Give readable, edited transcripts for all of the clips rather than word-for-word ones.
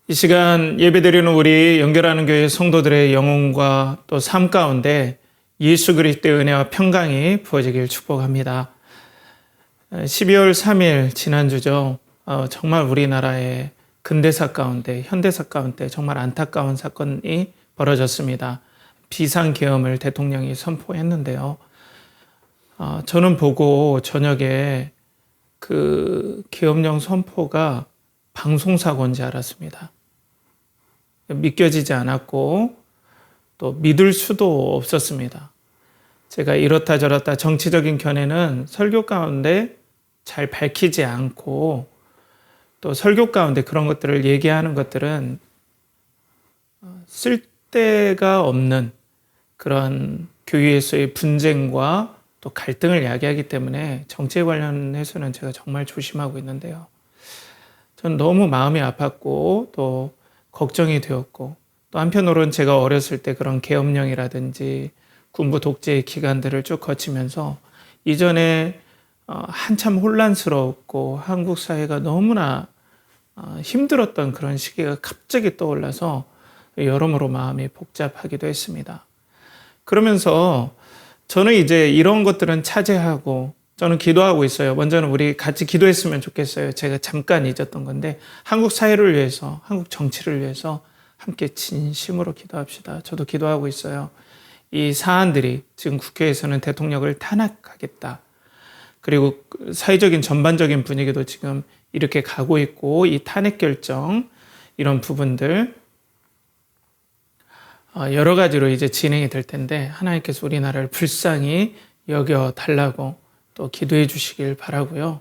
이 시간 예배드리는 우리 연결하는 교회 성도들의 영혼과 또 삶 가운데 예수 그리스도의 은혜와 평강이 부어지길 축복합니다. 12월 3일 지난주죠. 정말 우리나라의 근대사 가운데, 현대사 가운데 정말 안타까운 사건이 벌어졌습니다. 비상계엄을 대통령이 선포했는데요. 저는 보고 저녁에 그 계엄령 선포가 방송사고인지 알았습니다. 믿겨지지 않았고 또 믿을 수도 없었습니다. 제가 이렇다 저렇다 정치적인 견해는 설교 가운데 잘 밝히지 않고 또 설교 가운데 그런 것들을 얘기하는 것들은 쓸데가 없는 그런 교회에서의 분쟁과 또 갈등을 야기하기 때문에 정치에 관련해서는 제가 정말 조심하고 있는데요. 전 너무 마음이 아팠고 또 걱정이 되었고 또 한편으로는 제가 어렸을 때 그런 계엄령이라든지 군부 독재의 기간들을 쭉 거치면서 이전에 한참 혼란스러웠고 한국 사회가 너무나 힘들었던 그런 시기가 갑자기 떠올라서 여러모로 마음이 복잡하기도 했습니다. 그러면서 저는 이제 이런 것들은 차지하고 저는 기도하고 있어요. 먼저는 우리 같이 기도했으면 좋겠어요. 제가 잠깐 잊었던 건데 한국 사회를 위해서, 한국 정치를 위해서 함께 진심으로 기도합시다. 저도 기도하고 있어요. 이 사안들이 지금 국회에서는 대통령을 탄핵하겠다. 그리고 사회적인 전반적인 분위기도 지금 이렇게 가고 있고 이 탄핵 결정 이런 부분들 여러 가지로 이제 진행이 될 텐데 하나님께서 우리나라를 불쌍히 여겨달라고 또 기도해 주시길 바라고요.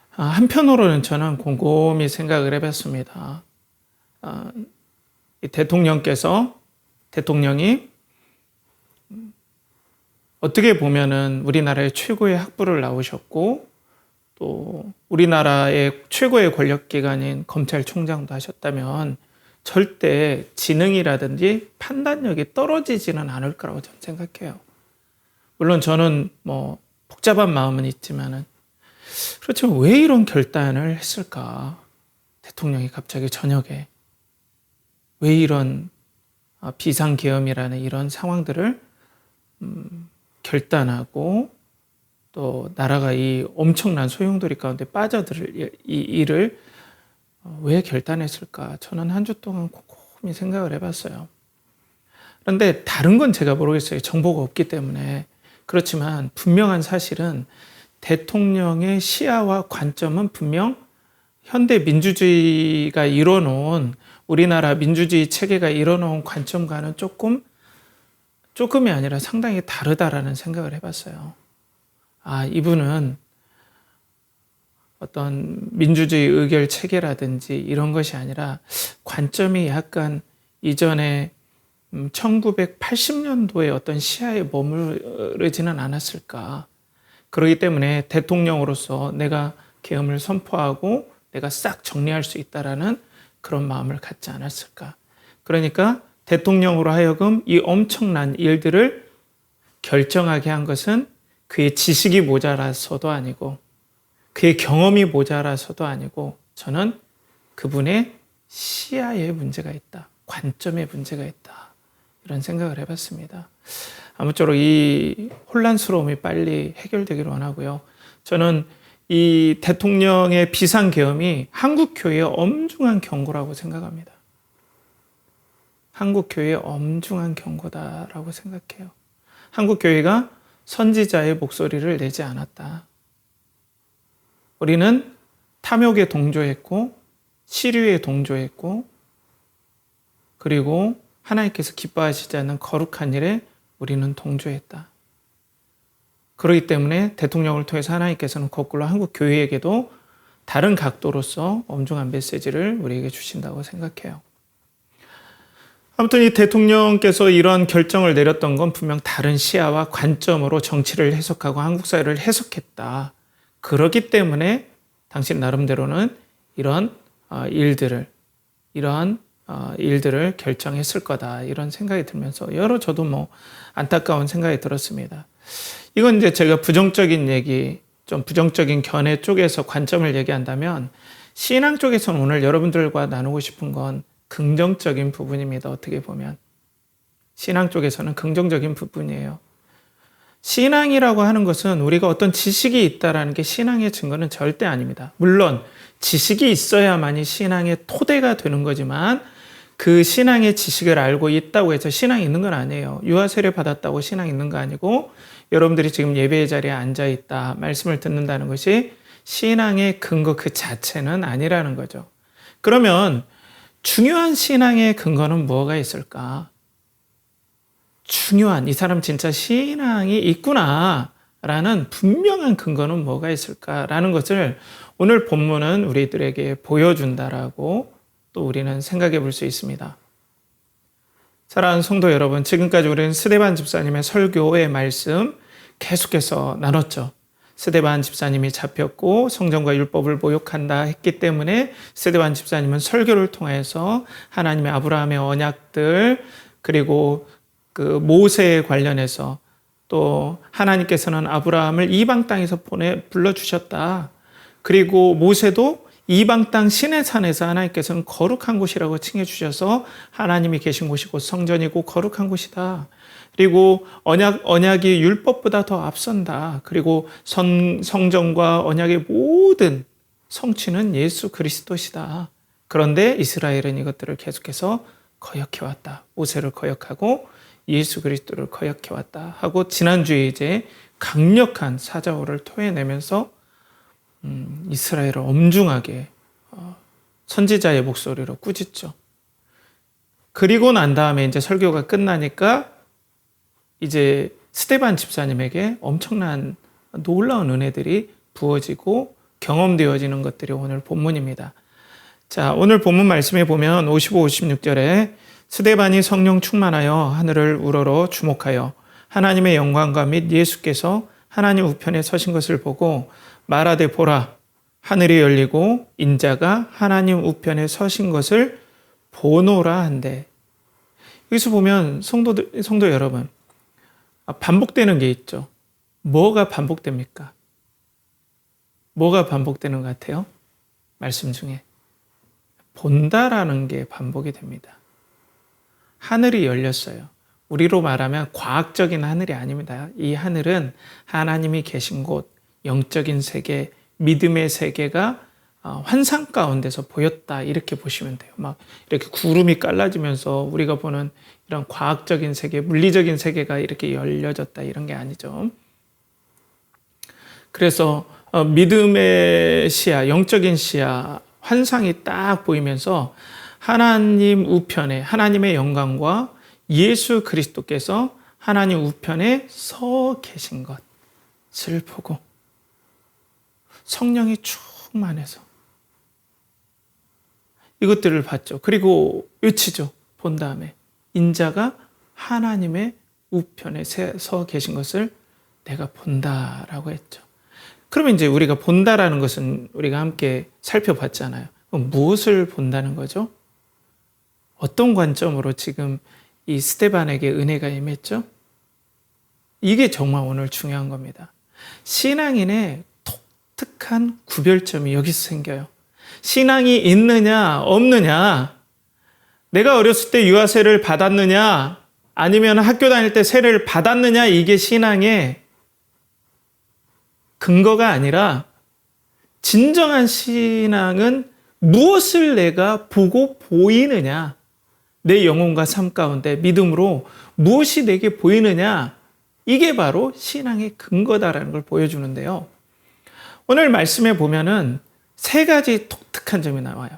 한편으로는 저는 곰곰이 생각을 해봤습니다. 이 대통령이 어떻게 보면은 우리나라의 최고의 학부를 나오셨고 또 우리나라의 최고의 권력기관인 검찰총장도 하셨다면 절대 지능이라든지 판단력이 떨어지지는 않을 거라고 저는 생각해요. 물론 저는 복잡한 마음은 있지만은 그렇지만 왜 이런 결단을 했을까? 대통령이 갑자기 저녁에 왜 이런 비상계엄이라는 이런 상황들을 결단하고 또 나라가 이 엄청난 소용돌이 가운데 빠져들 이 일을 왜 결단했을까? 저는 한 주 동안 곰곰이 생각을 해봤어요. 그런데 다른 건 제가 모르겠어요. 정보가 없기 때문에. 그렇지만 분명한 사실은 대통령의 시야와 관점은 분명 현대 민주주의가 이뤄놓은 우리나라 민주주의 체계가 이뤄놓은 관점과는 조금이 아니라 상당히 다르다라는 생각을 해봤어요. 이분은 어떤 민주주의 의결 체계라든지 이런 것이 아니라 관점이 약간 이전에 1980년도의 어떤 시야에 머무르지는 않았을까. 그렇기 때문에 대통령으로서 내가 계엄을 선포하고 내가 싹 정리할 수 있다라는 그런 마음을 갖지 않았을까. 그러니까 대통령으로 하여금 이 엄청난 일들을 결정하게 한 것은 그의 지식이 모자라서도 아니고 그의 경험이 모자라서도 아니고 저는 그분의 시야에 문제가 있다. 관점에 문제가 있다. 이런 생각을 해봤습니다. 아무쪼록 이 혼란스러움이 빨리 해결되기를 원하고요. 저는 이 대통령의 비상계엄이 한국교회의 엄중한 경고라고 생각합니다. 한국교회의 엄중한 경고다라고 생각해요. 한국교회가 선지자의 목소리를 내지 않았다. 우리는 탐욕에 동조했고 시류에 동조했고 그리고 하나님께서 기뻐하시지 않는 거룩한 일에 우리는 동조했다. 그렇기 때문에 대통령을 통해서 하나님께서는 거꾸로 한국 교회에게도 다른 각도로서 엄중한 메시지를 우리에게 주신다고 생각해요. 아무튼 이 대통령께서 이런 결정을 내렸던 건 분명 다른 시야와 관점으로 정치를 해석하고 한국 사회를 해석했다. 그렇기 때문에 당신 나름대로는 이러한 일들을 결정했을 거다. 이런 생각이 들면서 저도 안타까운 생각이 들었습니다. 이건 이제 제가 부정적인 얘기, 좀 부정적인 견해 쪽에서 관점을 얘기한다면 신앙 쪽에서는 오늘 여러분들과 나누고 싶은 건 긍정적인 부분입니다. 어떻게 보면 신앙 쪽에서는 긍정적인 부분이에요. 신앙이라고 하는 것은 우리가 어떤 지식이 있다라는 게 신앙의 증거는 절대 아닙니다. 물론 지식이 있어야만이 신앙의 토대가 되는 거지만 그 신앙의 지식을 알고 있다고 해서 신앙이 있는 건 아니에요. 유아 세례 받았다고 신앙 있는 거 아니고 여러분들이 지금 예배의 자리에 앉아 있다 말씀을 듣는다는 것이 신앙의 근거 그 자체는 아니라는 거죠. 그러면 중요한 신앙의 근거는 뭐가 있을까? 중요한 이 사람 진짜 신앙이 있구나라는 분명한 근거는 뭐가 있을까라는 것을 오늘 본문은 우리들에게 보여준다라고 또 우리는 생각해 볼 수 있습니다. 사랑하는 성도 여러분, 지금까지 우리는 스데반 집사님의 설교의 말씀 계속해서 나눴죠. 스데반 집사님이 잡혔고 성전과 율법을 모욕한다 했기 때문에 스데반 집사님은 설교를 통해서 하나님의 아브라함의 언약들 그리고 그 모세에 관련해서 또 하나님께서는 아브라함을 이방 땅에서 불러주셨다. 그리고 모세도 이방 땅 시내산에서 하나님께서는 거룩한 곳이라고 칭해 주셔서 하나님이 계신 곳이 곧 성전이고 거룩한 곳이다. 그리고 언약이 율법보다 더 앞선다. 그리고 성전과 언약의 모든 성취는 예수 그리스도시다. 그런데 이스라엘은 이것들을 계속해서 거역해왔다. 모세를 거역하고 예수 그리스도를 거역해왔다 하고 지난주에 이제 강력한 사자오를 토해내면서 이스라엘을 엄중하게 선지자의 목소리로 꾸짖죠. 그리고 난 다음에 이제 설교가 끝나니까 이제 스데반 집사님에게 엄청난 놀라운 은혜들이 부어지고 경험되어지는 것들이 오늘 본문입니다. 자, 오늘 본문 말씀에 보면 55, 56절에 스데반이 성령 충만하여 하늘을 우러러 주목하여 하나님의 영광과 및 예수께서 하나님 우편에 서신 것을 보고 말하되 보라 하늘이 열리고 인자가 하나님 우편에 서신 것을 보노라 한대. 여기서 보면 성도 여러분, 반복되는 게 있죠. 뭐가 반복됩니까? 뭐가 반복되는 것 같아요? 말씀 중에 본다라는 게 반복이 됩니다. 하늘이 열렸어요. 우리로 말하면 과학적인 하늘이 아닙니다. 이 하늘은 하나님이 계신 곳, 영적인 세계, 믿음의 세계가 환상 가운데서 보였다 이렇게 보시면 돼요. 막 이렇게 구름이 깔라지면서 우리가 보는 이런 과학적인 세계, 물리적인 세계가 이렇게 열려졌다 이런 게 아니죠. 그래서 믿음의 시야, 영적인 시야, 환상이 딱 보이면서 하나님 우편에 하나님의 영광과 예수 그리스도께서 하나님 우편에 서 계신 것을 보고 성령이 충만해서 이것들을 봤죠. 그리고 외치죠. 본 다음에 인자가 하나님의 우편에 서 계신 것을 내가 본다라고 했죠. 그러면 이제 우리가 본다라는 것은 우리가 함께 살펴봤잖아요. 그럼 무엇을 본다는 거죠? 어떤 관점으로 지금 이 스데반에게 은혜가 임했죠? 이게 정말 오늘 중요한 겁니다. 신앙인의 독특한 구별점이 여기서 생겨요. 신앙이 있느냐 없느냐, 내가 어렸을 때 유아세를 받았느냐 아니면 학교 다닐 때 세례를 받았느냐, 이게 신앙의 근거가 아니라 진정한 신앙은 무엇을 내가 보고 보이느냐, 내 영혼과 삶 가운데 믿음으로 무엇이 내게 보이느냐, 이게 바로 신앙의 근거다라는 걸 보여주는데요. 오늘 말씀에 보면은 세 가지 독특한 점이 나와요.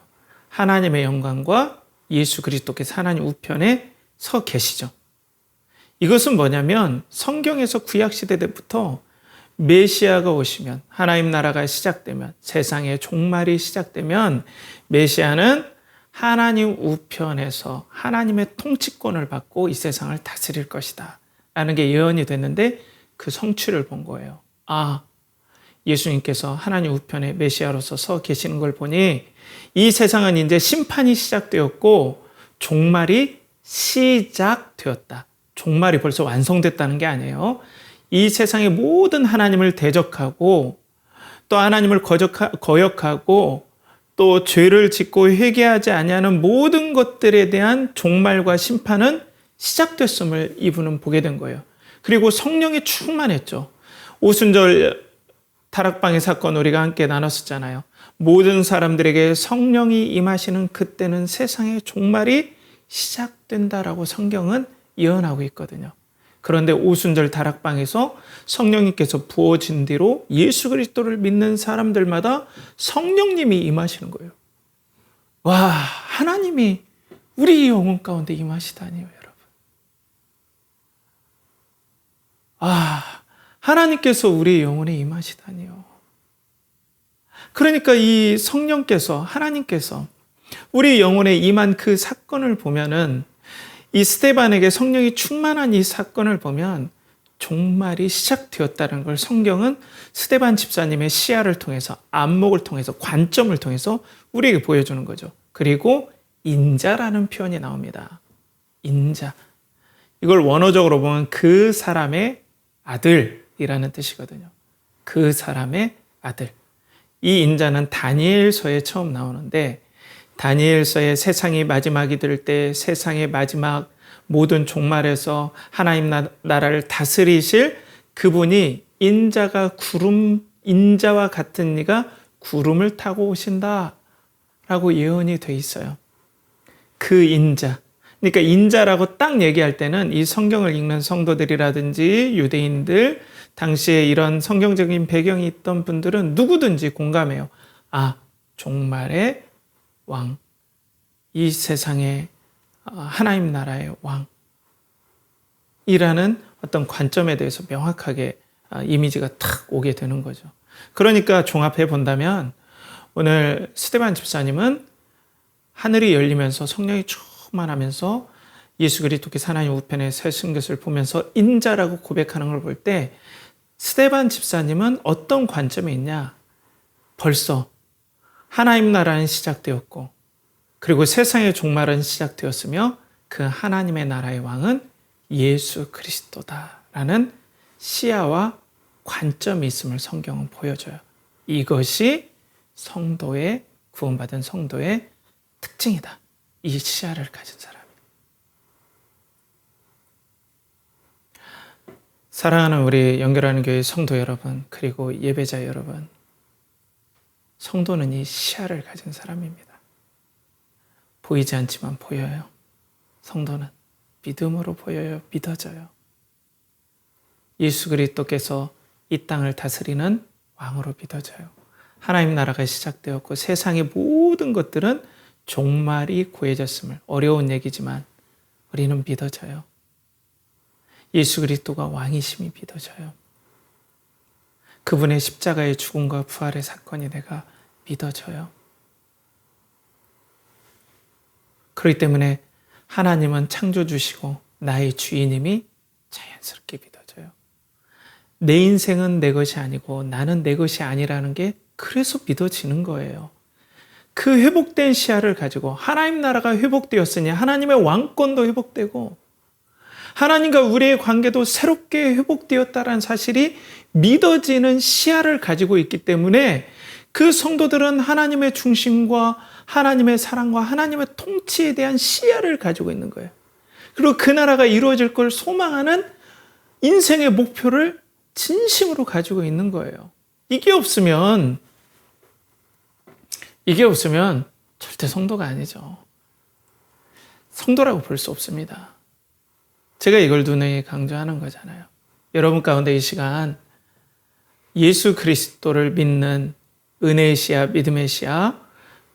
하나님의 영광과 예수 그리스도께서 하나님 우편에 서 계시죠. 이것은 뭐냐면 성경에서 구약시대 때부터 메시아가 오시면, 하나님 나라가 시작되면, 세상의 종말이 시작되면 메시아는 하나님 우편에서 하나님의 통치권을 받고 이 세상을 다스릴 것이다 라는 게 예언이 됐는데 그 성취를 본 거예요. 아, 예수님께서 하나님 우편에 메시아로서 서 계시는 걸 보니 이 세상은 이제 심판이 시작되었고 종말이 시작되었다. 종말이 벌써 완성됐다는 게 아니에요. 이 세상의 모든 하나님을 대적하고 또 하나님을 거역하고 또 죄를 짓고 회개하지 아니하는 모든 것들에 대한 종말과 심판은 시작됐음을 이분은 보게 된 거예요. 그리고 성령이 충만했죠. 오순절 다락방의 사건 우리가 함께 나눴었잖아요. 모든 사람들에게 성령이 임하시는 그때는 세상의 종말이 시작된다라고 성경은 예언하고 있거든요. 그런데 오순절 다락방에서 성령님께서 부어진 뒤로 예수 그리스도를 믿는 사람들마다 성령님이 임하시는 거예요. 와, 하나님이 우리 영혼 가운데 임하시다니요, 여러분. 아, 하나님께서 우리 영혼에 임하시다니요. 그러니까 이 성령께서, 하나님께서 우리 영혼에 임한 그 사건을 보면은, 이 스데반에게 성령이 충만한 이 사건을 보면 종말이 시작되었다는 걸 성경은 스데반 집사님의 시야를 통해서, 안목을 통해서, 관점을 통해서 우리에게 보여주는 거죠. 그리고 인자라는 표현이 나옵니다. 인자. 이걸 원어적으로 보면 그 사람의 아들이라는 뜻이거든요. 그 사람의 아들. 이 인자는 다니엘서에 처음 나오는데, 다니엘서에 세상이 마지막이 될 때 세상의 마지막 모든 종말에서 하나님 나라를 다스리실 그분이 인자와 같은 이가 구름을 타고 오신다 라고 예언이 돼 있어요. 그 인자. 그러니까 인자라고 딱 얘기할 때는 이 성경을 읽는 성도들이라든지 유대인들, 당시에 이런 성경적인 배경이 있던 분들은 누구든지 공감해요. 아, 종말의 왕, 이 세상의 하나님 나라의 왕이라는 어떤 관점에 대해서 명확하게 이미지가 탁 오게 되는 거죠. 그러니까 종합해 본다면 오늘 스데반 집사님은 하늘이 열리면서 성령이 충만하면서 예수 그리스도께서 하나님 우편에 서신 것을 보면서 인자라고 고백하는 걸 볼 때 스데반 집사님은 어떤 관점에 있냐? 벌써 하나님 나라는 시작되었고, 그리고 세상의 종말은 시작되었으며 그 하나님의 나라의 왕은 예수 그리스도다라는 시야와 관점이 있음을 성경은 보여줘요. 이것이 성도의, 구원받은 성도의 특징이다. 이 시야를 가진 사람이. 사랑하는 우리 연결하는 교회 성도 여러분, 그리고 예배자 여러분, 성도는 이 시야를 가진 사람입니다. 보이지 않지만 보여요. 성도는 믿음으로 보여요. 믿어져요. 예수 그리스도께서 이 땅을 다스리는 왕으로 믿어져요. 하나님 나라가 시작되었고 세상의 모든 것들은 종말이 고해졌음을, 어려운 얘기지만 우리는 믿어져요. 예수 그리스도가 왕이심이 믿어져요. 그분의 십자가의 죽음과 부활의 사건이 내가 믿어져요. 그렇기 때문에 하나님은 창조주시고 나의 주인임이 자연스럽게 믿어져요. 내 인생은 내 것이 아니고 나는 내 것이 아니라는 게 그래서 믿어지는 거예요. 그 회복된 시야를 가지고 하나님 나라가 회복되었으니 하나님의 왕권도 회복되고 하나님과 우리의 관계도 새롭게 회복되었다는 사실이 믿어지는 시야를 가지고 있기 때문에 그 성도들은 하나님의 중심과 하나님의 사랑과 하나님의 통치에 대한 시야를 가지고 있는 거예요. 그리고 그 나라가 이루어질 걸 소망하는 인생의 목표를 진심으로 가지고 있는 거예요. 이게 없으면 절대 성도가 아니죠. 성도라고 볼 수 없습니다. 제가 이걸 눈에 강조하는 거잖아요. 여러분 가운데 이 시간 예수 그리스도를 믿는 은혜의 시야, 믿음의 시야,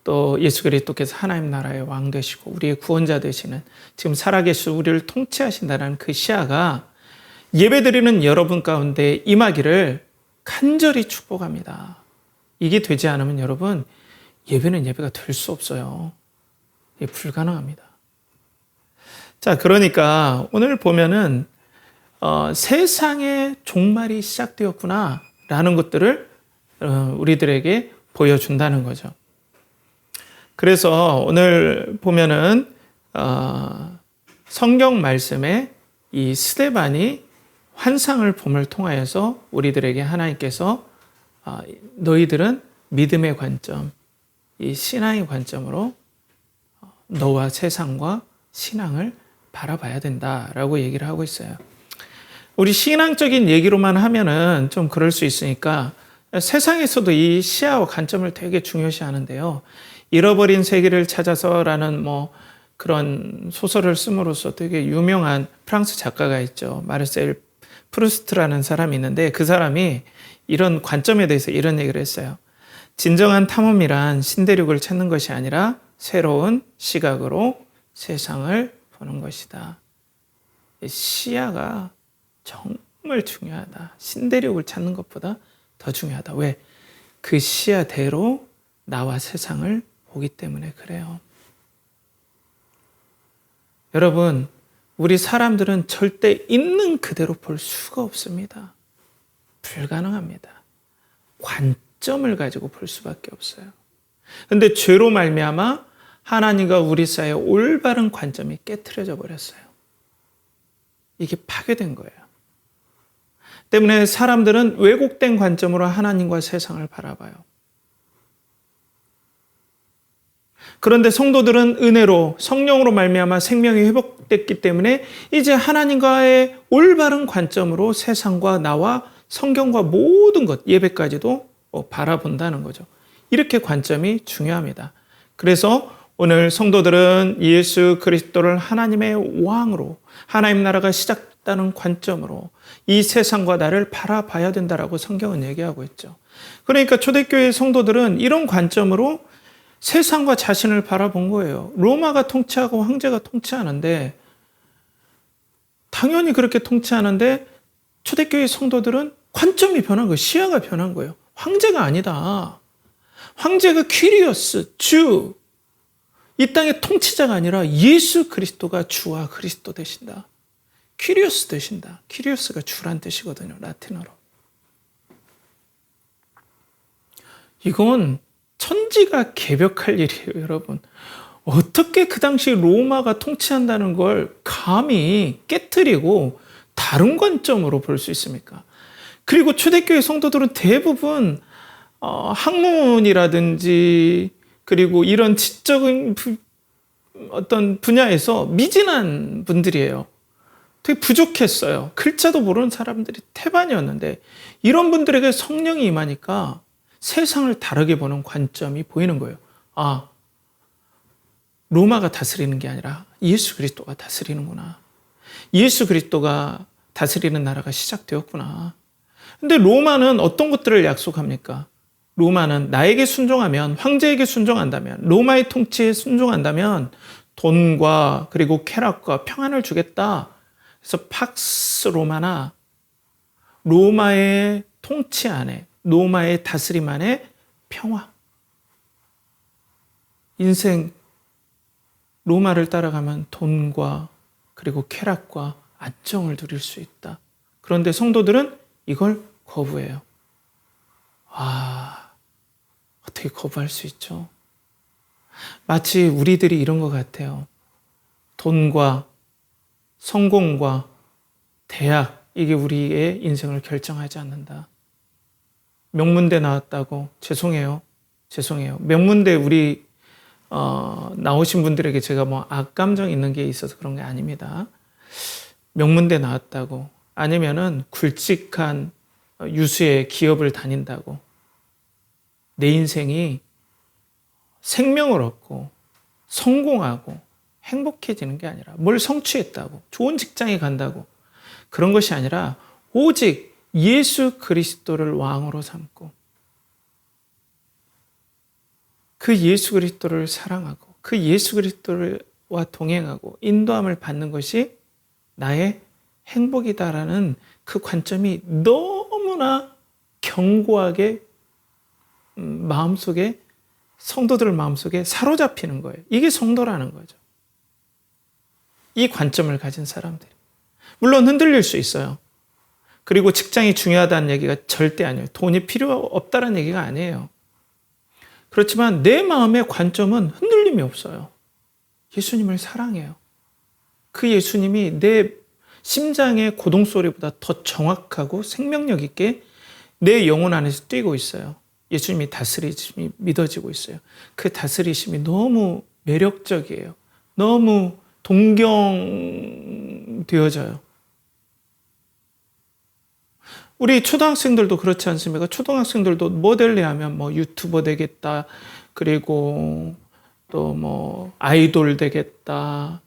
또 예수 그리스도께서 하나님 나라의 왕 되시고 우리의 구원자 되시는, 지금 살아계시고 우리를 통치하신다는 그 시야가 예배드리는 여러분 가운데 임하기를 간절히 축복합니다. 이게 되지 않으면 여러분, 예배는 예배가 될 수 없어요. 이게 불가능합니다. 자, 그러니까 오늘 보면은 세상의 종말이 시작되었구나 라는 것들을 우리들에게 보여준다는 거죠. 그래서 오늘 보면은 성경 말씀에 이 스데반이 환상을 봄을 통하여서 우리들에게 하나님께서 너희들은 믿음의 관점, 이 신앙의 관점으로 너와 세상과 신앙을 바라봐야 된다라고 얘기를 하고 있어요. 우리 신앙적인 얘기로만 하면은 좀 그럴 수 있으니까 세상에서도 이 시야와 관점을 되게 중요시 하는데요. 잃어버린 세계를 찾아서라는 그런 소설을 씀으로써 되게 유명한 프랑스 작가가 있죠. 마르셀 프루스트라는 사람이 있는데 그 사람이 이런 관점에 대해서 이런 얘기를 했어요. 진정한 탐험이란 신대륙을 찾는 것이 아니라 새로운 시각으로 세상을 보는 것이다. 시야가 정말 중요하다. 신대륙을 찾는 것보다 더 중요하다. 왜? 그 시야대로 나와 세상을 보기 때문에 그래요. 여러분, 우리 사람들은 절대 있는 그대로 볼 수가 없습니다. 불가능합니다. 관점을 가지고 볼 수밖에 없어요. 그런데 죄로 말미암아 하나님과 우리 사이의 올바른 관점이 깨트려져 버렸어요. 이게 파괴된 거예요. 때문에 사람들은 왜곡된 관점으로 하나님과 세상을 바라봐요. 그런데 성도들은 은혜로 성령으로 말미암아 생명이 회복됐기 때문에 이제 하나님과의 올바른 관점으로 세상과 나와 성경과 모든 것, 예배까지도 바라본다는 거죠. 이렇게 관점이 중요합니다. 그래서 오늘 성도들은 예수 그리스도를 하나님의 왕으로, 하나님 나라가 시작됐다는 관점으로 이 세상과 나를 바라봐야 된다라고 성경은 얘기하고 있죠. 그러니까 초대교회 성도들은 이런 관점으로 세상과 자신을 바라본 거예요. 로마가 통치하고 황제가 통치하는데 당연히 그렇게 통치하는데 초대교회 성도들은 관점이 변한 거예요. 시야가 변한 거예요. 황제가 아니다. 황제가 퀴리오스, 주. 이 땅의 통치자가 아니라 예수 그리스도가 주와 그리스도 되신다. 퀴리오스 되신다. 퀴리오스가 주란 뜻이거든요. 라틴어로. 이건 천지가 개벽할 일이에요, 여러분. 어떻게 그 당시 로마가 통치한다는 걸 감히 깨트리고 다른 관점으로 볼 수 있습니까? 그리고 초대교회 성도들은 대부분 학문이라든지 그리고 이런 지적인 어떤 분야에서 미진한 분들이에요. 되게 부족했어요. 글자도 모르는 사람들이 태반이었는데 이런 분들에게 성령이 임하니까 세상을 다르게 보는 관점이 보이는 거예요. 아, 로마가 다스리는 게 아니라 예수 그리스도가 다스리는구나. 예수 그리스도가 다스리는 나라가 시작되었구나. 근데 로마는 어떤 것들을 약속합니까? 로마는 나에게 순종하면, 황제에게 순종한다면, 로마의 통치에 순종한다면 돈과 그리고 쾌락과 평안을 주겠다. 그래서 팍스 로마나 로마의 통치 안에, 로마의 다스림 안에 평화. 인생 로마를 따라가면 돈과 그리고 쾌락과 안정을 누릴 수 있다. 그런데 성도들은 이걸 거부해요. 어떻게 거부할 수 있죠? 마치 우리들이 이런 것 같아요. 돈과 성공과 대학, 이게 우리의 인생을 결정하지 않는다. 명문대 나왔다고 죄송해요. 명문대 우리 나오신 분들에게 제가 악감정 있는 게 있어서 그런 게 아닙니다. 명문대 나왔다고 아니면은 굵직한 유수의 기업을 다닌다고 내 인생이 생명을 얻고 성공하고 행복해지는 게 아니라 뭘 성취했다고 좋은 직장에 간다고 그런 것이 아니라 오직 예수 그리스도를 왕으로 삼고 그 예수 그리스도를 사랑하고 그 예수 그리스도와 동행하고 인도함을 받는 것이 나의 행복이다라는 그 관점이 너무나 견고하게 마음속에 성도들 마음속에 사로잡히는 거예요. 이게 성도라는 거죠. 이 관점을 가진 사람들이. 물론 흔들릴 수 있어요. 그리고 직장이 중요하다는 얘기가 절대 아니에요. 돈이 필요 없다는 얘기가 아니에요. 그렇지만 내 마음의 관점은 흔들림이 없어요. 예수님을 사랑해요. 그 예수님이 내 심장의 고동소리보다 더 정확하고 생명력 있게 내 영혼 안에서 뛰고 있어요. 예수님이 다스리심이 믿어지고 있어요. 그 다스리심이 너무 매력적이에요. 너무 동경되어져요. 우리 초등학생들도 그렇지 않습니까? 초등학생들도 뭐 될래 하면 뭐 유튜버 되겠다. 그리고 또 뭐 아이돌 되겠다.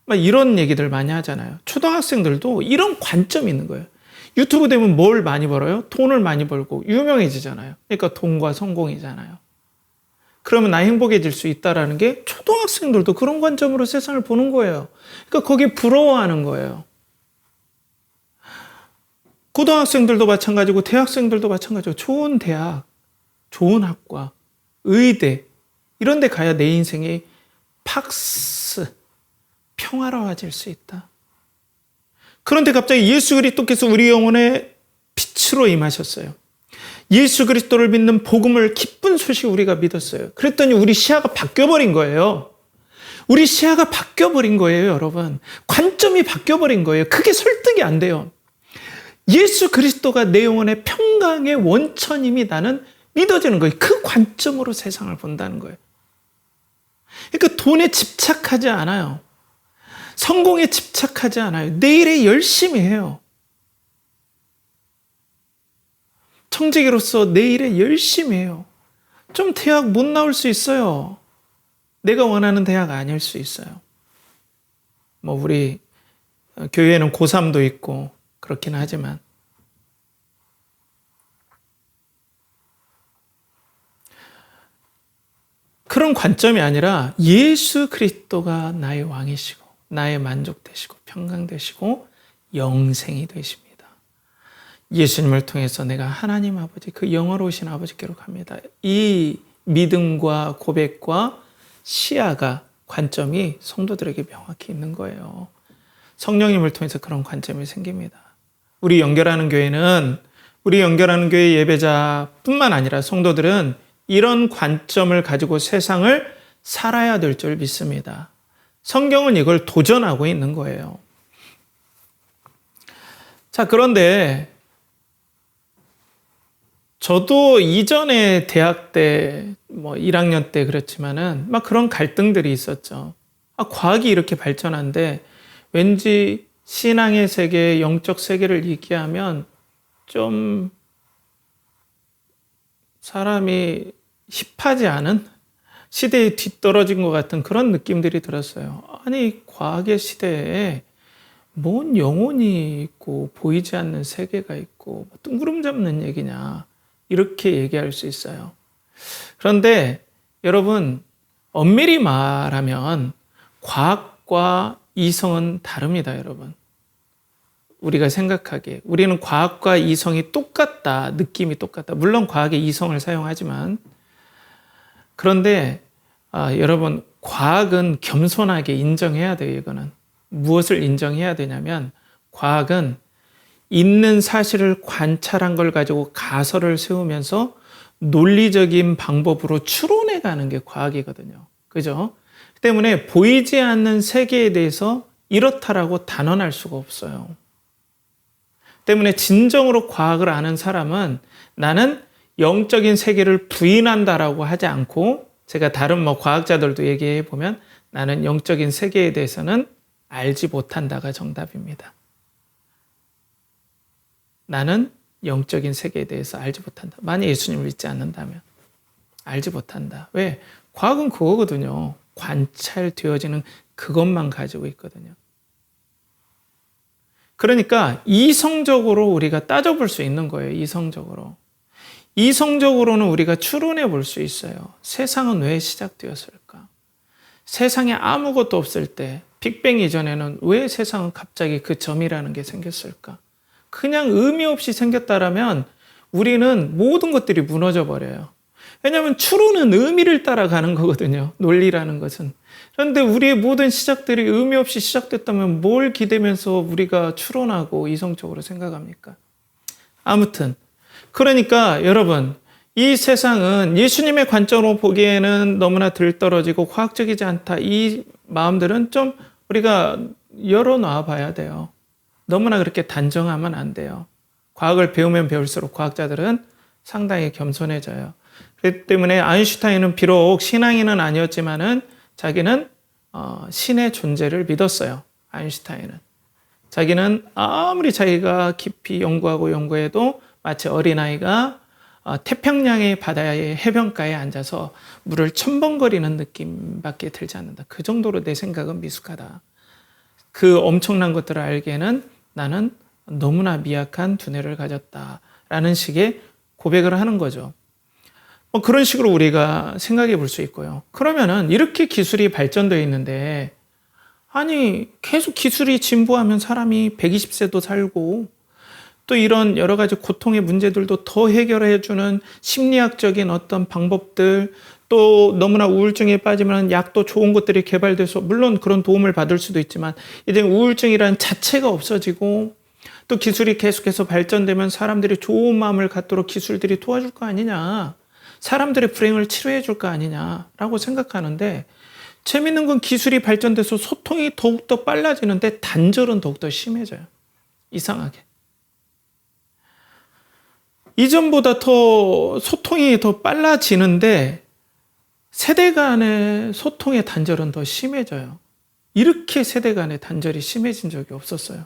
막 이런 얘기들 많이 하잖아요. 초등학생들도 이런 관점이 있는 거예요. 유튜브 되면 뭘 많이 벌어요? 돈을 많이 벌고 유명해지잖아요. 그러니까 돈과 성공이잖아요. 그러면 나 행복해질 수 있다라는 게 초등학생들도 그런 관점으로 세상을 보는 거예요. 그러니까 거기에 부러워하는 거예요. 고등학생들도 마찬가지고 대학생들도 마찬가지고 좋은 대학, 좋은 학과, 의대 이런 데 가야 내 인생이 평화로워질 수 있다. 그런데 갑자기 예수 그리스도께서 우리 영혼에 빛으로 임하셨어요. 예수 그리스도를 믿는 복음을 기쁜 소식 우리가 믿었어요. 그랬더니 우리 시야가 바뀌어버린 거예요. 우리 시야가 바뀌어버린 거예요, 여러분. 관점이 바뀌어버린 거예요. 그게 설득이 안 돼요. 예수 그리스도가 내 영혼의 평강의 원천임이 나는 믿어지는 거예요. 그 관점으로 세상을 본다는 거예요. 그러니까 돈에 집착하지 않아요. 성공에 집착하지 않아요. 내일에 열심히 해요. 청지기로서 내일에 열심히 해요. 좀 대학 못 나올 수 있어요. 내가 원하는 대학 아닐 수 있어요. 뭐 우리 교회에는 고3도 있고 그렇긴 하지만 그런 관점이 아니라 예수 그리스도가 나의 왕이시고 나의 만족 되시고 평강 되시고 영생이 되십니다. 예수님을 통해서 내가 하나님 아버지 그 영화로우신 아버지께로 갑니다. 이 믿음과 고백과 시야가 관점이 성도들에게 명확히 있는 거예요. 성령님을 통해서 그런 관점이 생깁니다. 우리 연결하는 교회 예배자뿐만 아니라 성도들은 이런 관점을 가지고 세상을 살아야 될 줄 믿습니다. 성경은 이걸 도전하고 있는 거예요. 자, 그런데 저도 이전에 대학 때, 1학년 때 그렇지만은 막 그런 갈등들이 있었죠. 과학이 이렇게 발전한데 왠지 신앙의 세계, 영적 세계를 얘기하면 좀 사람이 힙하지 않은 시대에 뒤떨어진 것 같은 그런 느낌들이 들었어요. 아니, 과학의 시대에 뭔 영혼이 있고 보이지 않는 세계가 있고 뜬구름 잡는 얘기냐 이렇게 얘기할 수 있어요. 그런데 여러분 엄밀히 말하면 과학과 이성은 다릅니다, 여러분. 우리가 생각하기에 우리는 과학과 이성이 똑같다, 느낌이 똑같다. 물론 과학에 이성을 사용하지만 그런데 여러분 과학은 겸손하게 인정해야 돼요. 이거는 무엇을 인정해야 되냐면 과학은 있는 사실을 관찰한 걸 가지고 가설을 세우면서 논리적인 방법으로 추론해 가는 게 과학이거든요. 그죠? 때문에 보이지 않는 세계에 대해서 이렇다라고 단언할 수가 없어요. 때문에 진정으로 과학을 아는 사람은 나는 영적인 세계를 부인한다라고 하지 않고 제가 다른 과학자들도 얘기해 보면 나는 영적인 세계에 대해서는 알지 못한다가 정답입니다. 나는 영적인 세계에 대해서 알지 못한다. 만약 예수님을 믿지 않는다면 알지 못한다. 왜? 과학은 그거거든요. 관찰되어지는 그것만 가지고 있거든요. 그러니까 이성적으로 우리가 따져볼 수 있는 거예요. 이성적으로는 우리가 추론해 볼 수 있어요. 세상은 왜 시작되었을까? 세상에 아무것도 없을 때 빅뱅 이전에는 왜 세상은 갑자기 그 점이라는 게 생겼을까? 그냥 의미 없이 생겼다라면 우리는 모든 것들이 무너져 버려요. 왜냐하면 추론은 의미를 따라가는 거거든요. 논리라는 것은. 그런데 우리의 모든 시작들이 의미 없이 시작됐다면 뭘 기대면서 우리가 추론하고 이성적으로 생각합니까? 아무튼 그러니까 여러분 이 세상은 예수님의 관점으로 보기에는 너무나 들떨어지고 과학적이지 않다. 이 마음들은 좀 우리가 열어놔 봐야 돼요. 너무나 그렇게 단정하면 안 돼요. 과학을 배우면 배울수록 과학자들은 상당히 겸손해져요. 그렇기 때문에 아인슈타인은 비록 신앙인은 아니었지만은 자기는 신의 존재를 믿었어요. 아인슈타인은. 자기는 아무리 자기가 깊이 연구하고 연구해도 마치 어린아이가 태평양의 바다의 해변가에 앉아서 물을 첨벙거리는 느낌밖에 들지 않는다. 그 정도로 내 생각은 미숙하다. 그 엄청난 것들을 알기에는 나는 너무나 미약한 두뇌를 가졌다라는 식의 고백을 하는 거죠. 그런 식으로 우리가 생각해 볼 수 있고요. 그러면은 이렇게 기술이 발전되어 있는데 아니 계속 기술이 진보하면 사람이 120세도 살고 또 이런 여러 가지 고통의 문제들도 더 해결해 주는 심리학적인 어떤 방법들, 또 너무나 우울증에 빠지면 약도 좋은 것들이 개발돼서 물론 그런 도움을 받을 수도 있지만 이제 우울증이라는 자체가 없어지고 또 기술이 계속해서 발전되면 사람들이 좋은 마음을 갖도록 기술들이 도와줄 거 아니냐, 사람들의 불행을 치료해 줄 거 아니냐라고 생각하는데, 재밌는 건 기술이 발전돼서 소통이 더욱더 빨라지는데 단절은 더욱더 심해져요. 이상하게. 이전보다 더 소통이 더 빨라지는데 세대 간의 소통의 단절은 더 심해져요. 이렇게 세대 간의 단절이 심해진 적이 없었어요.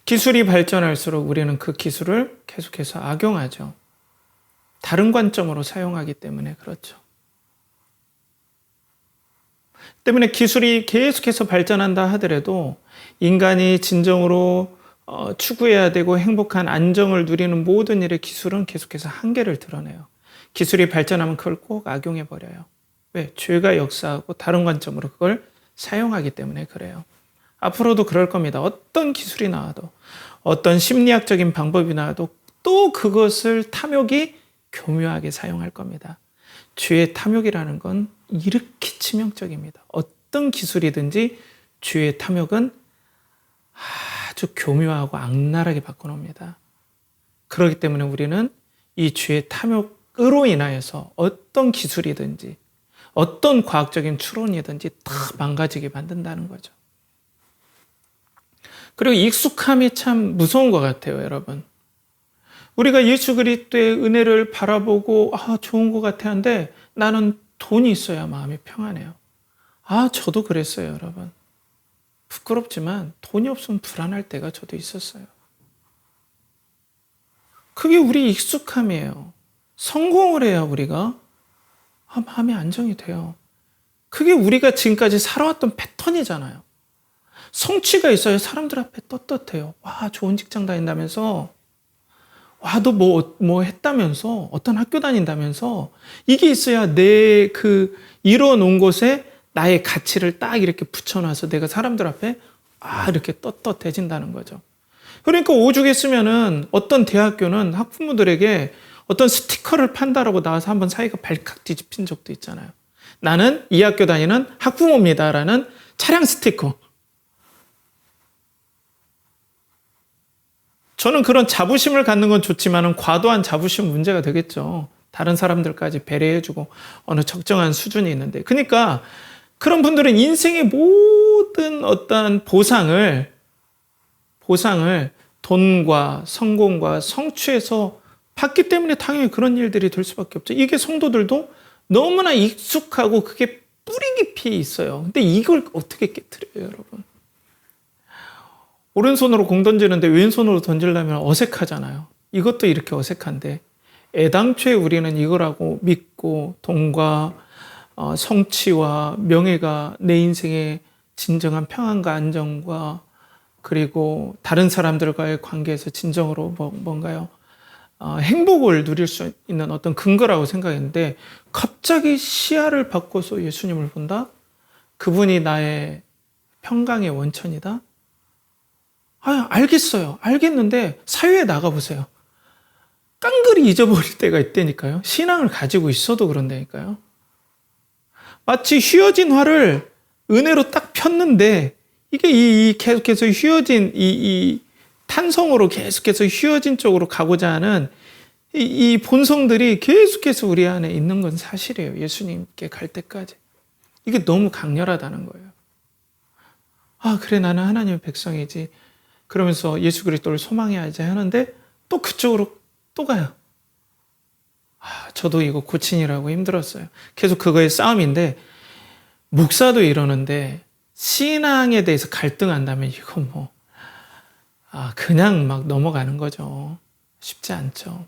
기술이 발전할수록 우리는 그 기술을 계속해서 악용하죠. 다른 관점으로 사용하기 때문에 그렇죠. 때문에 기술이 계속해서 발전한다 하더라도 인간이 진정으로 추구해야 되고 행복한 안정을 누리는 모든 일의 기술은 계속해서 한계를 드러내요. 기술이 발전하면 그걸 꼭 악용해버려요. 왜? 죄가 역사하고 다른 관점으로 그걸 사용하기 때문에 그래요. 앞으로도 그럴 겁니다. 어떤 기술이 나와도, 어떤 심리학적인 방법이 나와도 또 그것을 탐욕이 교묘하게 사용할 겁니다. 죄의 탐욕이라는 건 이렇게 치명적입니다. 어떤 기술이든지 죄의 탐욕은 아주 교묘하고 악랄하게 바꿔놓습니다. 그렇기 때문에 우리는 이 죄의 탐욕으로 인하여서 어떤 기술이든지 어떤 과학적인 추론이든지 다 망가지게 만든다는 거죠. 그리고 익숙함이 참 무서운 것 같아요, 여러분. 우리가 예수 그리스도의 은혜를 바라보고 좋은 것 같아 하는데 나는 돈이 있어야 마음이 평안해요. 저도 그랬어요, 여러분. 부끄럽지만 돈이 없으면 불안할 때가 저도 있었어요. 그게 우리 익숙함이에요. 성공을 해야 우리가 마음이 안정이 돼요. 그게 우리가 지금까지 살아왔던 패턴이잖아요. 성취가 있어야 사람들 앞에 떳떳해요. 좋은 직장 다닌다면서, 너 뭐 했다면서, 어떤 학교 다닌다면서, 이게 있어야 내 이뤄놓은 곳에 나의 가치를 딱 이렇게 붙여놔서 내가 사람들 앞에 이렇게 떳떳해진다는 거죠. 그러니까 오죽했으면은 어떤 대학교는 학부모들에게 어떤 스티커를 판다라고 나와서 한번 사이가 발칵 뒤집힌 적도 있잖아요. 나는 이 학교 다니는 학부모입니다라는 차량 스티커. 저는 그런 자부심을 갖는 건 좋지만 과도한 자부심은 문제가 되겠죠. 다른 사람들까지 배려해주고 어느 적정한 수준이 있는데. 그러니까 그런 분들은 인생의 모든 어떤 보상을 돈과 성공과 성취에서 받기 때문에 당연히 그런 일들이 될 수밖에 없죠. 이게 성도들도 너무나 익숙하고 그게 뿌리 깊이 있어요. 근데 이걸 어떻게 깨트려요, 여러분? 오른손으로 공 던지는데 왼손으로 던지려면 어색하잖아요. 이것도 이렇게 어색한데 애당초에 우리는 이거라고 믿고 돈과 성취와 명예가 내 인생의 진정한 평안과 안정과 그리고 다른 사람들과의 관계에서 진정으로 뭔가요? 행복을 누릴 수 있는 어떤 근거라고 생각했는데 갑자기 시야를 바꿔서 예수님을 본다? 그분이 나의 평강의 원천이다? 알겠어요. 알겠는데 사회에 나가보세요. 깡그리 잊어버릴 때가 있다니까요. 신앙을 가지고 있어도 그런다니까요. 마치 휘어진 활을 은혜로 딱 폈는데 이게 계속해서 휘어진 이 탄성으로 계속해서 휘어진 쪽으로 가고자 하는 이 본성들이 계속해서 우리 안에 있는 건 사실이에요. 예수님께 갈 때까지. 이게 너무 강렬하다는 거예요. 아, 그래, 나는 하나님의 백성이지. 그러면서 예수 그리스도를 소망해야지 하는데 또 그쪽으로 또 가요. 아, 저도 이거 고치느라고 힘들었어요. 계속 그거의 싸움인데, 목사도 이러는데 신앙에 대해서 갈등한다면 이건 뭐 그냥 막 넘어가는 거죠. 쉽지 않죠.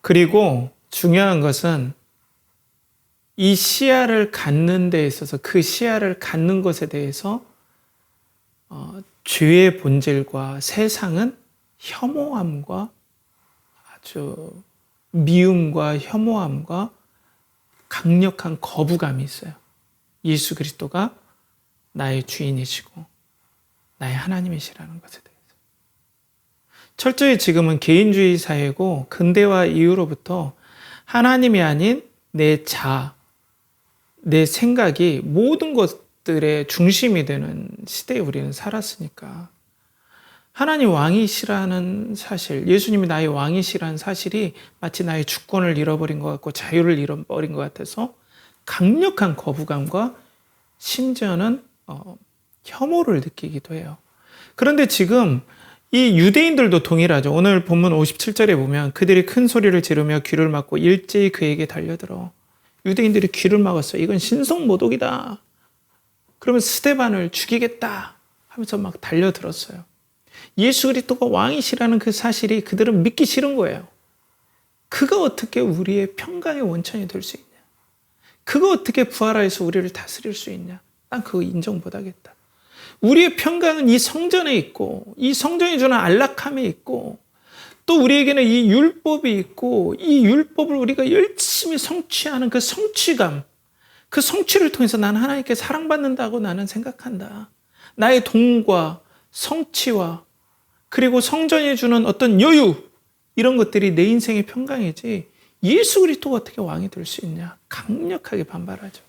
그리고 중요한 것은 이 시야를 갖는 데 있어서 그 시야를 갖는 것에 대해서 죄의 본질과 세상은 혐오함과 아주 미움과 혐오함과 강력한 거부감이 있어요. 예수 그리스도가 나의 주인이시고 나의 하나님이시라는 것에 대해서. 철저히 지금은 개인주의 사회고 근대화 이후로부터 하나님이 아닌 내 자, 내 생각이 모든 것들의 중심이 되는 시대에 우리는 살았으니까 하나님 왕이시라는 사실, 예수님이 나의 왕이시라는 사실이 마치 나의 주권을 잃어버린 것 같고 자유를 잃어버린 것 같아서 강력한 거부감과 심지어는 혐오를 느끼기도 해요. 그런데 지금 이 유대인들도 동일하죠. 오늘 본문 57절에 보면 그들이 큰 소리를 지르며 귀를 막고 일제히 그에게 달려들어. 유대인들이 귀를 막았어요. 이건 신성모독이다. 그러면 스데반을 죽이겠다 하면서 막 달려들었어요. 예수 그리스도가 왕이시라는 그 사실이 그들은 믿기 싫은 거예요. 그가 어떻게 우리의 평강의 원천이 될 수 있냐? 그가 어떻게 부활하여서 우리를 다스릴 수 있냐? 난 그거 인정 못하겠다. 우리의 평강은 이 성전에 있고 이 성전이 주는 안락함에 있고 또 우리에게는 이 율법이 있고 이 율법을 우리가 열심히 성취하는 그 성취감, 그 성취를 통해서 나는 하나님께 사랑받는다고 나는 생각한다. 나의 돈과 성취와 그리고 성전이 주는 어떤 여유, 이런 것들이 내 인생의 평강이지 예수 그리스도가 어떻게 왕이 될 수 있냐? 강력하게 반발하죠.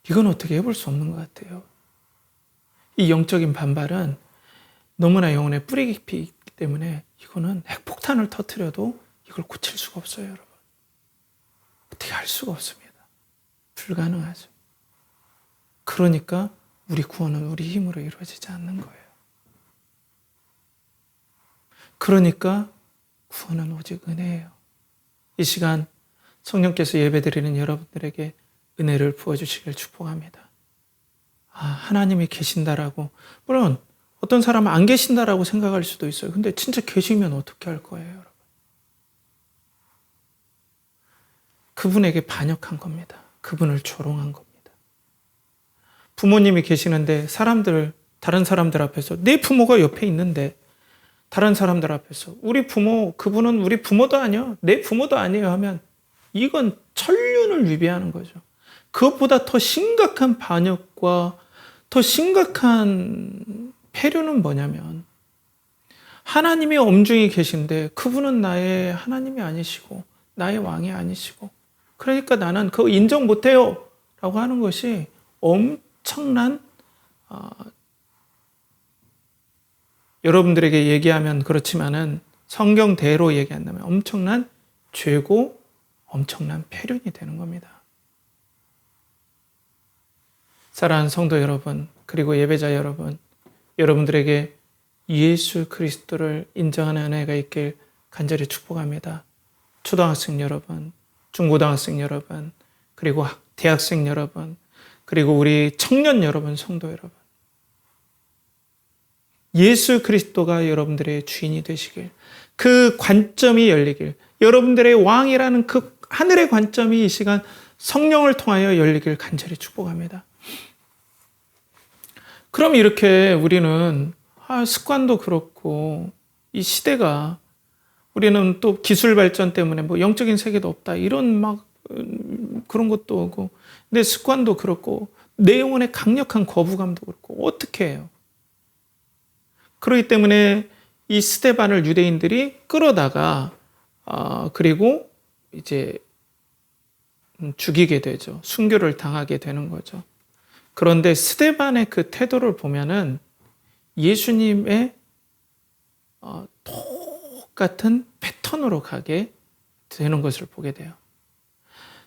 이건 어떻게 해볼 수 없는 것 같아요. 이 영적인 반발은 너무나 영혼에 뿌리 깊이 있기 때문에 이거는 핵폭탄을 터뜨려도 이걸 고칠 수가 없어요, 여러분. 어떻게 할 수가 없습니다. 불가능하죠. 그러니까 우리 구원은 우리 힘으로 이루어지지 않는 거예요. 그러니까 구원은 오직 은혜예요. 이 시간 성령께서 예배드리는 여러분들에게 은혜를 부어주시길 축복합니다. 하나님이 계신다라고, 물론 어떤 사람은 안 계신다라고 생각할 수도 있어요. 근데 진짜 계시면 어떻게 할 거예요, 여러분? 그분에게 반역한 겁니다. 그분을 조롱한 겁니다. 부모님이 계시는데 다른 사람들 앞에서 내 부모가 옆에 있는데 다른 사람들 앞에서 우리 부모, 그분은 우리 부모도 아니요, 내 부모도 아니에요 하면 이건 천륜을 위배하는 거죠. 그것보다 더 심각한 반역과 더 심각한 폐륜은 뭐냐면 하나님이 엄중히 계신데 그분은 나의 하나님이 아니시고 나의 왕이 아니시고 그러니까 나는 그거 인정 못해요 라고 하는 것이 엄청난 여러분들에게 얘기하면 그렇지만은 성경대로 얘기한다면 엄청난 죄고 엄청난 폐륜이 되는 겁니다. 사랑하는 성도 여러분, 그리고 예배자 여러분, 여러분들에게 예수 그리스도를 인정하는 은혜가 있길 간절히 축복합니다. 초등학생 여러분, 중고등학생 여러분, 그리고 대학생 여러분, 그리고 우리 청년 여러분, 성도 여러분. 예수 그리스도가 여러분들의 주인이 되시길, 그 관점이 열리길, 여러분들의 왕이라는 그 하늘의 관점이 이 시간 성령을 통하여 열리길 간절히 축복합니다. 그럼 이렇게 우리는 습관도 그렇고 이 시대가 우리는 또 기술 발전 때문에 뭐 영적인 세계도 없다 이런 막 그런 것도 오고 내 습관도 그렇고 내 영혼의 강력한 거부감도 그렇고 어떻게 해요? 그렇기 때문에 이 스데반을 유대인들이 끌어다가 그리고 이제 죽이게 되죠. 순교를 당하게 되는 거죠. 그런데 스데반의 그 태도를 보면은 예수님의 똑같은 패턴으로 가게 되는 것을 보게 돼요.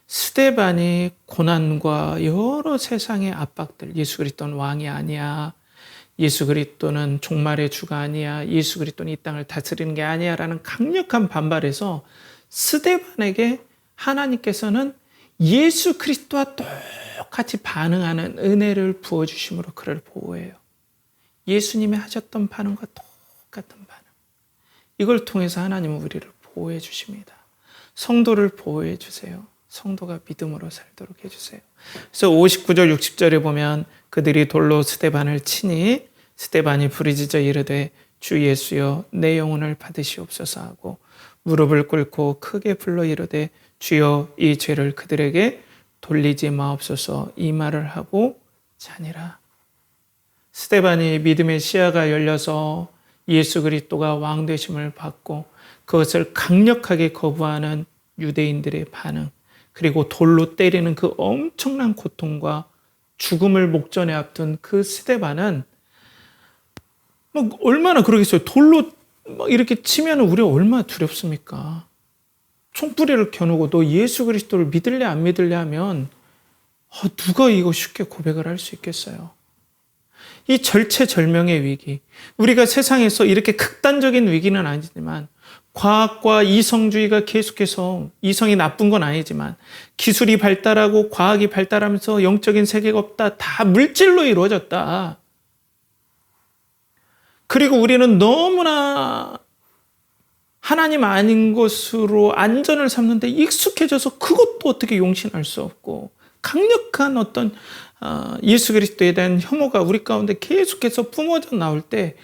스데반이 고난과 여러 세상의 압박들, 예수 그리스도는 왕이 아니야, 예수 그리스도는 종말의 주가 아니야, 예수 그리스도는 이 땅을 다스리는 게 아니야 라는 강력한 반발에서 스데반에게 하나님께서는 예수 그리스도와 똑같이 반응하는 은혜를 부어주심으로 그를 보호해요. 예수님이 하셨던 반응과 똑같은 반응. 이걸 통해서 하나님은 우리를 보호해 주십니다. 성도를 보호해 주세요. 성도가 믿음으로 살도록 해주세요. 그래서 59절 60절에 보면 그들이 돌로 스데반을 치니 스데반이 부르짖어 이르되 주 예수여 내 영혼을 받으시옵소서 하고 무릎을 꿇고 크게 불러 이르되 주여 이 죄를 그들에게 돌리지 마옵소서 이 말을 하고 자니라. 스데반이 믿음의 시야가 열려서 예수 그리스도가 왕 되심을 받고 그것을 강력하게 거부하는 유대인들의 반응, 그리고 돌로 때리는 그 엄청난 고통과 죽음을 목전에 앞둔 그 스데반은 얼마나 그러겠어요. 돌로 이렇게 치면 우리가 얼마나 두렵습니까? 총부리를 겨누고 너 예수 그리스도를 믿을래 안 믿을래 하면 누가 이거 쉽게 고백을 할 수 있겠어요? 이 절체절명의 위기, 우리가 세상에서 이렇게 극단적인 위기는 아니지만 과학과 이성주의가 계속해서, 이성이 나쁜 건 아니지만 기술이 발달하고 과학이 발달하면서 영적인 세계가 없다, 다 물질로 이루어졌다. 그리고 우리는 너무나 하나님 아닌 것으로 안전을 삼는데 익숙해져서 그것도 어떻게 용신할 수 없고, 강력한 어떤 예수 그리스도에 대한 혐오가 우리 가운데 계속해서 뿜어져 나올 때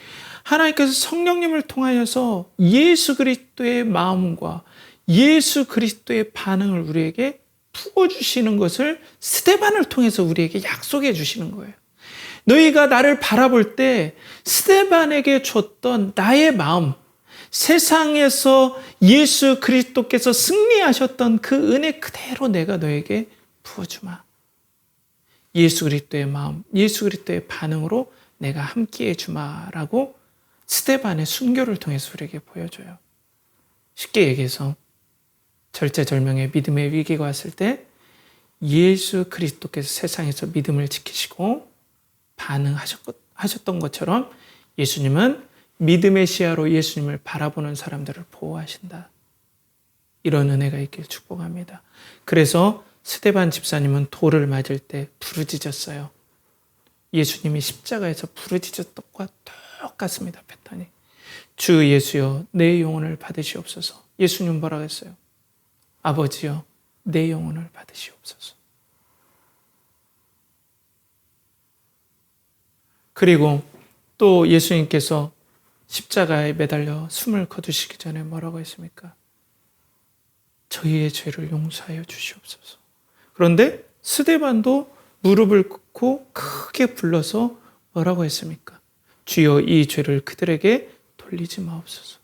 하나님께서 성령님을 통하여서 예수 그리스도의 마음과 예수 그리스도의 반응을 우리에게 부어주시는 것을 스데반을 통해서 우리에게 약속해 주시는 거예요. 너희가 나를 바라볼 때 스데반에게 줬던 나의 마음, 세상에서 예수 그리스도께서 승리하셨던 그 은혜 그대로 내가 너에게 부어주마. 예수 그리스도의 마음, 예수 그리스도의 반응으로 내가 함께해 주마라고 스데반의 순교를 통해서 우리에게 보여줘요. 쉽게 얘기해서 절체절명의 믿음의 위기가 왔을 때 예수 그리스도께서 세상에서 믿음을 지키시고 반응하셨던 것처럼 예수님은 믿음의 시야로 예수님을 바라보는 사람들을 보호하신다. 이런 은혜가 있길 축복합니다. 그래서 스데반 집사님은 돌을 맞을 때 부르짖었어요. 예수님이 십자가에서 부르짖었던 것과 똑같습니다. 패턴이. 주 예수여 내 영혼을 받으시옵소서. 예수님 뭐라고 했어요? 아버지여 내 영혼을 받으시옵소서. 그리고 또 예수님께서 십자가에 매달려 숨을 거두시기 전에 뭐라고 했습니까? 저희의 죄를 용서하여 주시옵소서. 그런데 스데반도 무릎을 꿇고 크게 불러서 뭐라고 했습니까? 주여 이 죄를 그들에게 돌리지 마옵소서.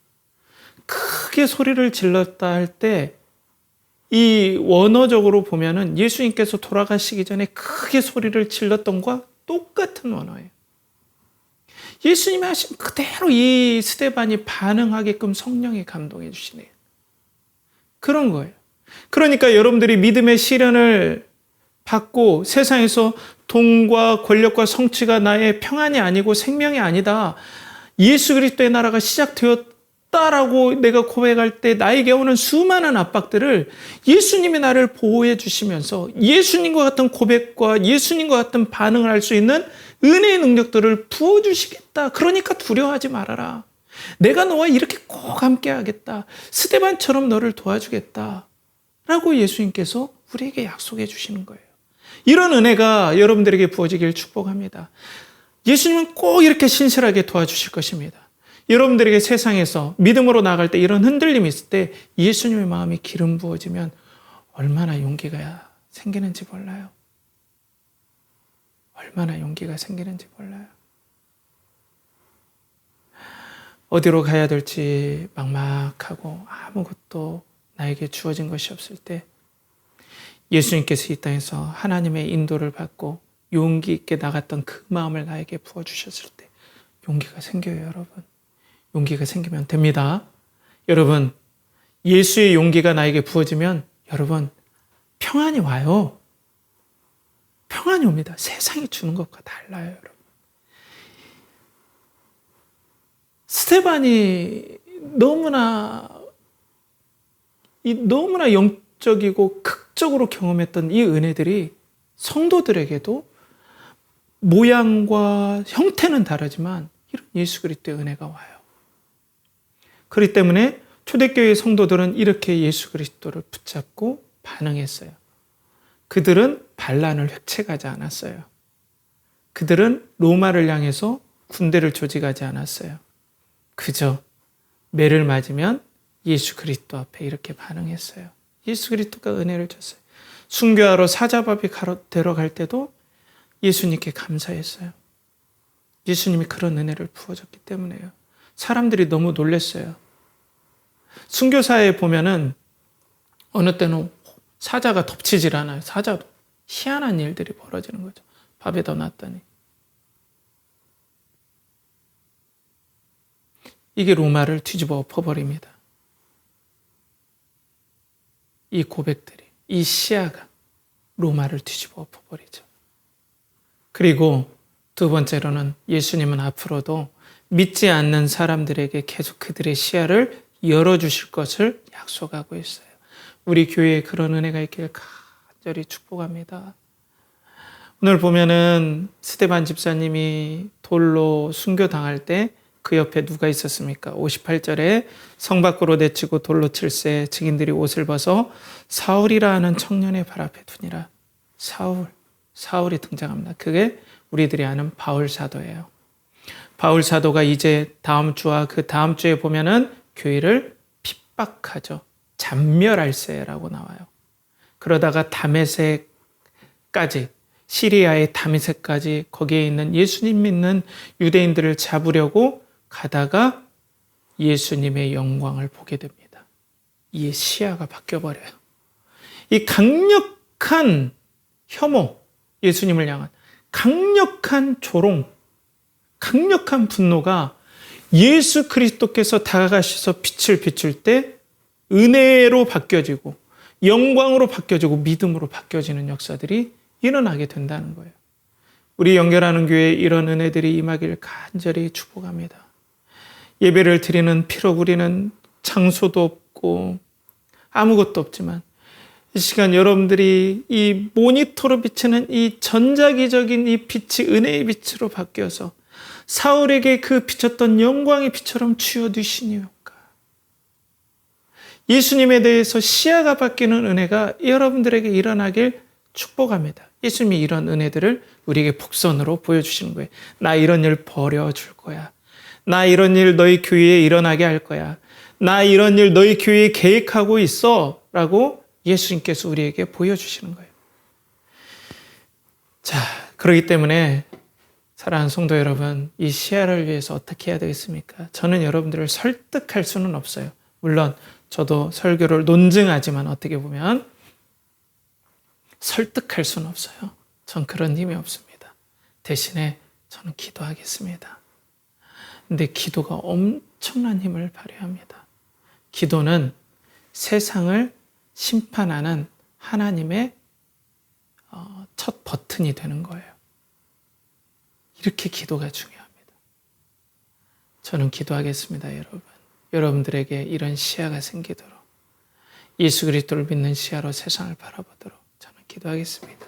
크게 소리를 질렀다 할 때 이 원어적으로 보면은 예수님께서 돌아가시기 전에 크게 소리를 질렀던 것과 똑같은 원어예요. 예수님이 하신 그대로 이 스데반이 반응하게끔 성령이 감동해 주시네요. 그런 거예요. 그러니까 여러분들이 믿음의 시련을 받고 세상에서 돈과 권력과 성취가 나의 평안이 아니고 생명이 아니다, 예수 그리스도의 나라가 시작되었다라고 내가 고백할 때 나에게 오는 수많은 압박들을 예수님이 나를 보호해 주시면서 예수님과 같은 고백과 예수님과 같은 반응을 할 수 있는 은혜의 능력들을 부어주시겠다. 그러니까 두려워하지 말아라. 내가 너와 이렇게 꼭 함께 하겠다. 스데반처럼 너를 도와주겠다. 라고 예수님께서 우리에게 약속해 주시는 거예요. 이런 은혜가 여러분들에게 부어지길 축복합니다. 예수님은 꼭 이렇게 신실하게 도와주실 것입니다. 여러분들에게 세상에서 믿음으로 나아갈 때 이런 흔들림이 있을 때 예수님의 마음이 기름 부어지면 얼마나 용기가 생기는지 몰라요. 얼마나 용기가 생기는지 몰라요. 어디로 가야 될지 막막하고 아무것도 나에게 주어진 것이 없을 때 예수님께서 이 땅에서 하나님의 인도를 받고 용기 있게 나갔던 그 마음을 나에게 부어주셨을 때 용기가 생겨요, 여러분. 용기가 생기면 됩니다. 여러분, 예수의 용기가 나에게 부어지면 여러분, 평안이 와요. 평안이 옵니다. 세상이 주는 것과 달라요, 여러분. 스데반이 너무나 영적이고 극적으로 경험했던 이 은혜들이 성도들에게도 모양과 형태는 다르지만 이런 예수 그리스도의 은혜가 와요. 그렇기 때문에 초대교회 성도들은 이렇게 예수 그리스도를 붙잡고 반응했어요. 그들은 반란을 획책하지 않았어요. 그들은 로마를 향해서 군대를 조직하지 않았어요. 그저 매를 맞으면 예수 그리스도 앞에 이렇게 반응했어요. 예수 그리스도가 은혜를 줬어요. 순교하러 사자밥이 데려갈 때도 예수님께 감사했어요. 예수님이 그런 은혜를 부어줬기 때문에요. 사람들이 너무 놀랐어요. 순교사에 보면은 어느 때는 사자가 덮치질 않아요. 사자도 희한한 일들이 벌어지는 거죠. 밥에다 놨더니. 이게 로마를 뒤집어 엎어버립니다. 이 고백들이, 이 시야가 로마를 뒤집어 엎어버리죠. 그리고 두 번째로는 예수님은 앞으로도 믿지 않는 사람들에게 계속 그들의 시야를 열어주실 것을 약속하고 있어요. 우리 교회에 그런 은혜가 있길 간절히 축복합니다. 오늘 보면은 스데반 집사님이 돌로 순교당할 때 그 옆에 누가 있었습니까? 58절에 성 밖으로 내치고 돌로 칠세 증인들이 옷을 벗어 사울이라 하는 청년의 발 앞에 두니라. 사울이 등장합니다. 그게 우리들이 아는 바울 사도예요. 바울 사도가 이제 다음 주와 그 다음 주에 보면은 교회를 핍박하죠. 잔멸할세라고 나와요. 그러다가 다메섹까지, 시리아의 다메섹까지 거기에 있는 예수님 믿는 유대인들을 잡으려고 가다가 예수님의 영광을 보게 됩니다. 이 시야가 바뀌어버려요. 이 강력한 혐오, 예수님을 향한 강력한 조롱, 강력한 분노가 예수 그리스도께서 다가가셔서 빛을 비출 때 은혜로 바뀌어지고 영광으로 바뀌어지고 믿음으로 바뀌어지는 역사들이 일어나게 된다는 거예요. 우리 연결하는 교회에 이런 은혜들이 임하기를 간절히 축복합니다. 예배를 드리는 피로 우리는 장소도 없고 아무것도 없지만 이 시간 여러분들이 이 모니터로 비치는 이 전자기적인 이 빛이 은혜의 빛으로 바뀌어서 사울에게 그 비쳤던 영광의 빛처럼 쥐어두시니까 예수님에 대해서 시야가 바뀌는 은혜가 여러분들에게 일어나길 축복합니다. 예수님이 이런 은혜들을 우리에게 복선으로 보여주시는 거예요. 나 이런 일 버려줄 거야. 나 이런 일 너희 교회에 일어나게 할 거야. 나 이런 일 너희 교회에 계획하고 있어. 라고 예수님께서 우리에게 보여주시는 거예요. 자, 그렇기 때문에 사랑하는 성도 여러분, 이 시야를 위해서 어떻게 해야 되겠습니까? 저는 여러분들을 설득할 수는 없어요. 물론 저도 설교를 논증하지만 어떻게 보면 설득할 수는 없어요. 전 그런 힘이 없습니다. 대신에 저는 기도하겠습니다. 근데 기도가 엄청난 힘을 발휘합니다. 기도는 세상을 심판하는 하나님의 첫 버튼이 되는 거예요. 이렇게 기도가 중요합니다. 저는 기도하겠습니다, 여러분. 여러분들에게 이런 시야가 생기도록 예수 그리스도를 믿는 시야로 세상을 바라보도록 저는 기도하겠습니다.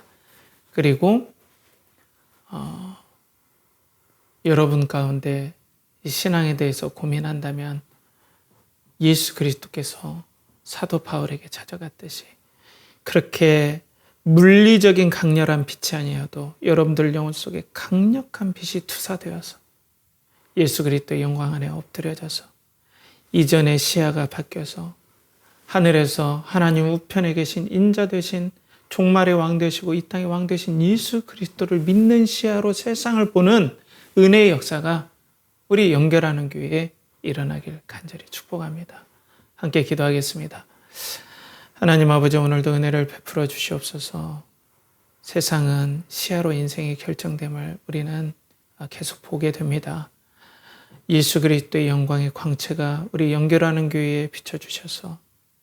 그리고 여러분 가운데 이 신앙에 대해서 고민한다면 예수 그리스도께서 사도 바울에게 찾아갔듯이 그렇게 물리적인 강렬한 빛이 아니어도 여러분들 영혼 속에 강력한 빛이 투사되어서 예수 그리스도의 영광 안에 엎드려져서 이전의 시야가 바뀌어서 하늘에서 하나님 우편에 계신 인자 되신 종말의 왕 되시고 이 땅의 왕 되신 예수 그리스도를 믿는 시야로 세상을 보는 은혜의 역사가 우리 연결하는 교회에 일어나길 간절히 축복합니다. 함께 기도하겠습니다. 하나님 아버지, 오늘도 은혜를 베풀어 주시옵소서. 세상은 시야로 인생이 결정됨을 우리는 계속 보게 됩니다. 예수 그리스도의 영광의 광채가 우리 연결하는 교회에 비춰주셔서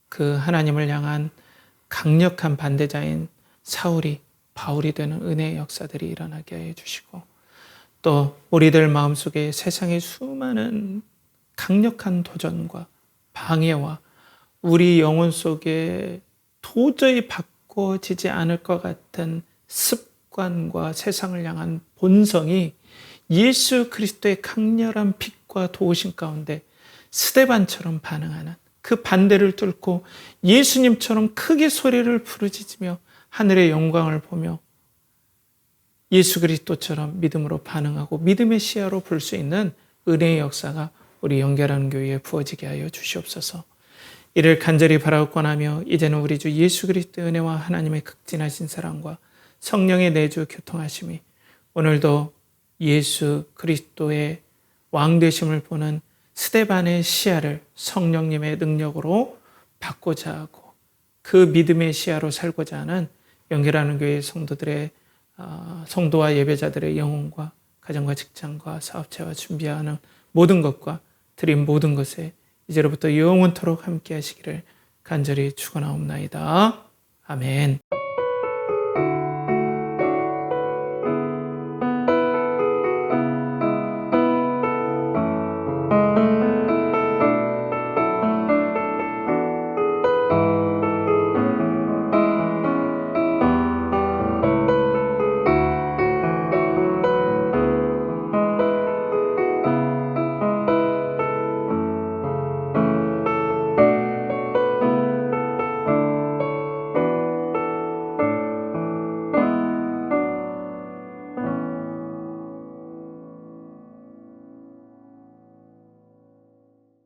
그 하나님을 향한 강력한 반대자인 사울이 바울이 되는 은혜의 역사들이 일어나게 해주시고, 또 우리들 마음속에 세상의 수많은 강력한 도전과 방해와 우리 영혼 속에 도저히 바꿔지지 않을 것 같은 습관과 세상을 향한 본성이 예수 그리스도의 강렬한 빛과 도우심 가운데 스데반처럼 반응하는 그 반대를 뚫고 예수님처럼 크게 소리를 부르짖으며 하늘의 영광을 보며 예수 그리스도처럼 믿음으로 반응하고 믿음의 시야로 볼 수 있는 은혜의 역사가 우리 연결하는 교회에 부어지게 하여 주시옵소서. 이를 간절히 바라고 권하며 이제는 우리 주 예수 그리스도의 은혜와 하나님의 극진하신 사랑과 성령의 내주 교통하심이 오늘도 예수 그리스도의 왕되심을 보는 스데반의 시야를 성령님의 능력으로 받고자 하고 그 믿음의 시야로 살고자 하는 연결하는 교회 성도들의 성도와 예배자들의 영혼과 가정과 직장과 사업체와 준비하는 모든 것과 드린 모든 것에 이제로부터 영원토록 함께 하시기를 간절히 축원하옵나이다. 아멘.